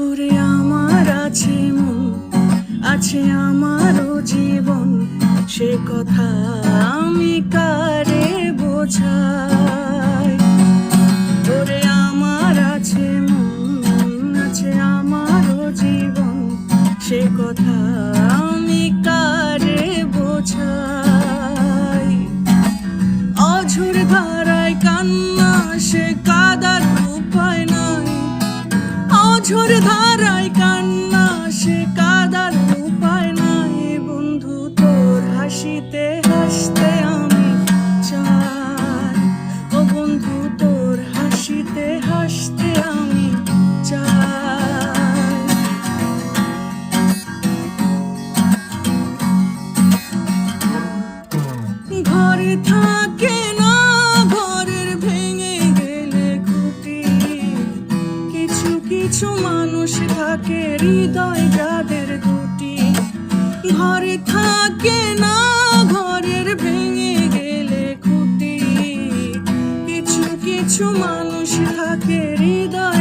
ওরে আমার আছে মন, আছে আমারও জীবন, সে কথা আমি কারে বোঝাই। ওরে আমার আছে মন, আছে আমারও জীবন, সে কথা আমি কারে বোঝাই। অঝোর ধারায় কান্না, সে কাদার উপায় নাই। অঝোর ধারায় কান্না, সে কাদার উপায় নাই। বন্ধু তোর হাসিতে হাসতে আমি চাই। ও বন্ধু তোর হাসিতে হাসতে আমি চাই। ঘরে থাকে না, ঘরের ভেঙে গেলে খুঁটি। কিছু কিছু মানুষ থাকে হৃদয় যাদের দুটি। ঘরে থাকে না, ঘরের ভেঙে গেলে খুঁটি। কিছু কিছু মানুষ থাকে হৃদয়